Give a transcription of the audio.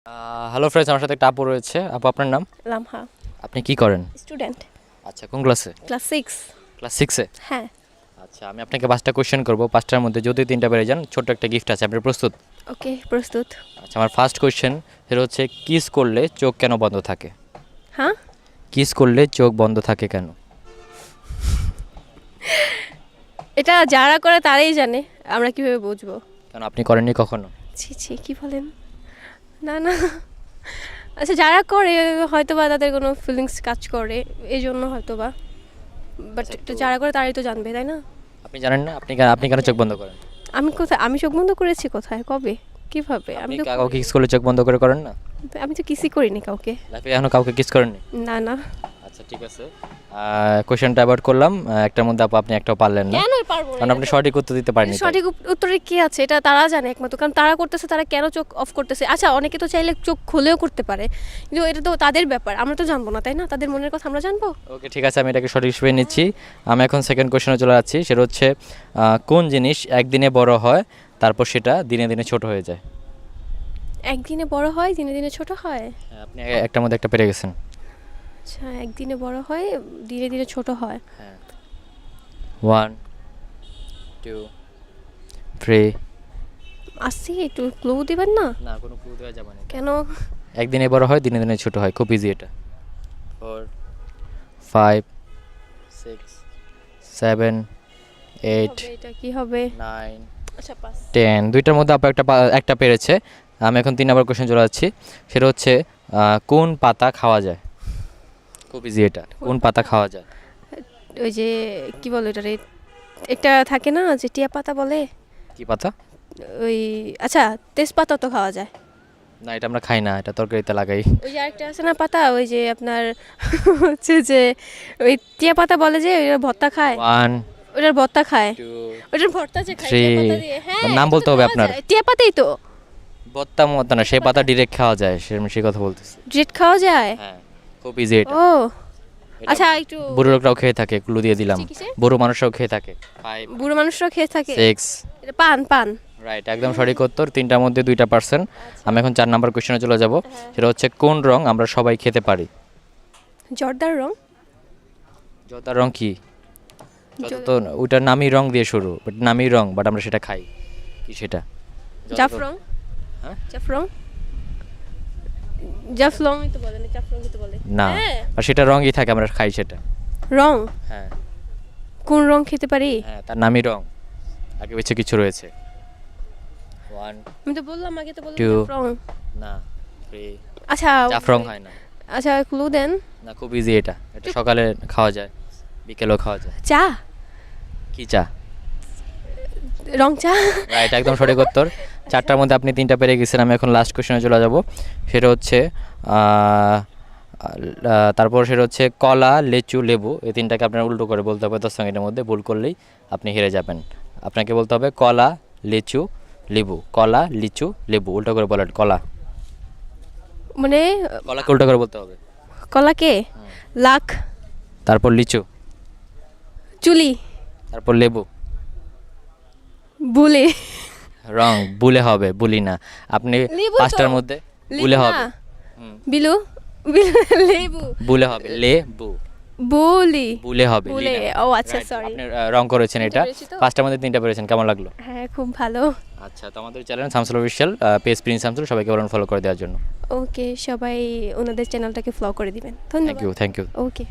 Hello friends, আমার সাথে একটা আপু রয়েছে। আপু, আপনার নাম? লামহা। আপনি কি করেন? স্টুডেন্ট। আচ্ছা, কোন ক্লাসে? ক্লাস 6। ক্লাস 6-এ? হ্যাঁ। আচ্ছা, আমি আপনাকে 5টা কোয়েশ্চেন করব। 5টার মধ্যে যদি 3টা পেরে যান, ছোট্ট একটা গিফট আছে। আপনি প্রস্তুত? ওকে, প্রস্তুত। আচ্ছা, আমার ফার্স্ট কোয়েশ্চেন সেটা হচ্ছে, কিস করলে চোখ কেন বন্ধ থাকে? হ্যাঁ, কিস করলে চোখ বন্ধ থাকে কেন? এটা যারা করে তারাই জানে, আমরা কিভাবে বুঝবো? কেন, আপনি করেননি কখনো? ছি ছি, কি বলেন? না না, আচ্ছা যারা করে হয়তো বা তাদের কোনো ফিলিংস কাজ করে, এই জন্য হয়তো বা, বাট আচ্ছা, যারা করে তারাই তো জানবে, তাই না? আপনি জানেন না? আপনি কেন চোখ বন্ধ করেন? আমি কোথায়, আমি চোখ বন্ধ করেছি কোথায়, কবে, কিভাবে? আপনি কাউকে কিস করলে চোখ বন্ধ করে করেন না? আমি তো কিসই করিনি কাউকে। লাইফে এখনো কাউকে কিস করেননি? না না। আচ্ছা, ঠিক আছে। কোয়েশ্চেনটা অ্যাভয়েড করলাম। একটার মধ্যে আপনি একটাও পারলেন না, কেন পারবো না? কারণ আপনি সঠিক উত্তর দিতে পারেননি। সঠিক উত্তরে কি আছে এটা তারা জানে একমাত্র, কারণ তারা করতেছে, তারা কেন চোখ অফ করতেছে। আচ্ছা, অনেকে তো চাইলে চোখ খুলেও করতে পারে, কিন্তু এটা তো তাদের ব্যাপার, আমরা তো জানবো না, তাই না? তাদের মনের কথা আমরা জানবো? ওকে, ঠিক আছে, আমি এটাকে সঠিক হিসেবে নিচ্ছি। আমি এখন সেকেন্ড কোশ্চেনে চলে যাচ্ছি। সেটা হচ্ছে, কোন জিনিস একদিনে বড় হয় তারপর সেটা দিনে দিনে ছোট হয়ে যায়? একদিনে বড় হয়, দিনে দিনে ছোট হয়। হ্যাঁ, আপনি একটার মধ্যে একটা পেরে গেছেন। আচ্ছা, একদিনে বড় হয়, ধীরে ধীরে ছোট হয়। হ্যাঁ, 1 2 3। আসছি, একটু ক্লু দিবেন না? না, কোনো ক্লু দেওয়া যাবে না। কেন? একদিনে বড় হয়, দিনে দিনে ছোট হয়, খুব ইজি এটা। 4 5 6 7 8 এটা কি হবে? 9 আচ্ছা, পাস। 10। দুইটার মধ্যে আপনি একটা পেরেছে। আমি এখন 3 নম্বর কোশ্চেন চলে যাচ্ছি। সেটা হচ্ছে, কোন পাতা খাওয়া যায়? খুব ইজি এটা। কোন পাতা খাওয়া যায়? ওই যে কি বলে এটা রে, একটা থাকে না যে টিয়া পাতা বলে, কি পাতা? ওই, আচ্ছা তেজপাতা তো খাওয়া যায়। না, এটা আমরা খাই না, এটা তরকারিতে লাগাই। ওই যে আরেকটা আছে না পাতা, ওই যে আপনার হচ্ছে যে ওই টিয়া পাতা বলে যে ওইটার ভর্তা খায়। 1 ওইটার ভর্তা খায়। 2 ওইটার ভর্তা যে খায় 3। টিয়া পাতা দিয়ে। হ্যাঁ, নাম এটা বলতে তো হবে খাওয়া আপনার। যায়। টিয়া পাতাই তো। বত্তা মতো না, সেই পাতা ডিরেক্ট খাওয়া যায়, সেই কথা বলতেছি। ড্রেট খাওয়া যায়। হ্যাঁ, খুব ইজি এটা। ও এটা আচ্ছা, একটু বুড়ো লোকরাও খেয়ে থাকে, ক্লু দিয়ে দিলাম। কিসে? বুড়ো মানুষরাও খেয়ে থাকে। 5 বুড়ো মানুষরাও খেয়ে থাকে। 6। এটা পান পান। রাইট, একদম সঠিক উত্তর। 3টার মধ্যে 2টা পারসেন্ট। আমি এখন 4 নাম্বার কোশ্চেনে চলে যাব। সেটা হচ্ছে, কোন রং আমরা সবাই খেতে পারি? জর্দার রং। জর্দার রং কি? তো ওইটার নামই রং দিয়ে শুরু, বাট নামই রং, বাট আমরা সেটা খাই। কি সেটা? জাফরং। হ্যাঁ? জাফরং। জাফলংই তো বলে না, জাফরংই তো বলে। না, হ্যাঁ, আর সেটা রঙই থাকে, আমরা খাই সেটা। রং। হ্যাঁ কোন রং খেতে পারি? হ্যাঁ, তার নামই রং, আগে পিছে কিছু রয়েছে। 1 আমি তো বললাম, আগে তো বললাম 2 জাফরং। না 3। আচ্ছা, জাফরং হয় না। আচ্ছা ক্লু দেন। না, খুব ইজি এটা। এটা সকালে খাওয়া যায়, বিকেলেও খাওয়া যায়। চা। কি চা? রং চা। রাইট, একদম সঠিক উত্তর। 4টার মধ্যে আপনি 3টা পেরে গেছেন। আমি এখন লাস্ট কোশ্চেনে চলে যাব। সেটা হচ্ছে, তারপর সেটা হচ্ছে, কলা, লেচু, লেবু, এই 3টাকে আপনার উল্টো করে বলতে হবে 10 সেকেন্ডের মধ্যে। ভুল করলেই আপনি হেরে যাবেন। আপনাকে বলতে হবে কলা, লিচু, লেবু। কলা, লিচু, লেবু, উল্টো করে বলেন। কলা, মানে কলাকে উল্টো করে বলতে হবে। কলাকে লাখ। তারপর লিচু, চুলি। তারপর লেবু। বুলি। রং বুলে হবে, বুলি না। আপনি লেবু তো। 5টার মধ্যে বুলে লেবু হবে। না। বিলু। লেবু। বুলে হবে, লেবু। বুলি। বুলে হবে, বুলে। লি না। ও আচ্ছা, Right, সরি। আপনি রং করেছেন এটা। পেরেছি তো? 5টার মধ্যে 3টা পেরেছেন, কেমন লাগলো? হ্যাঁ, খুব ভালো। আচ্ছা, তো আমাদের channel Shamsul official, page Prince Shamsul, সবাইকে বলুন ফলো করে দেওয়ার জন্য। ওকে, সবাই ওনাদের চ্যানেলটাকে ফলো করে দিবেন। থ্যাংক ধন্যবাদ। You, thank you. ওকে।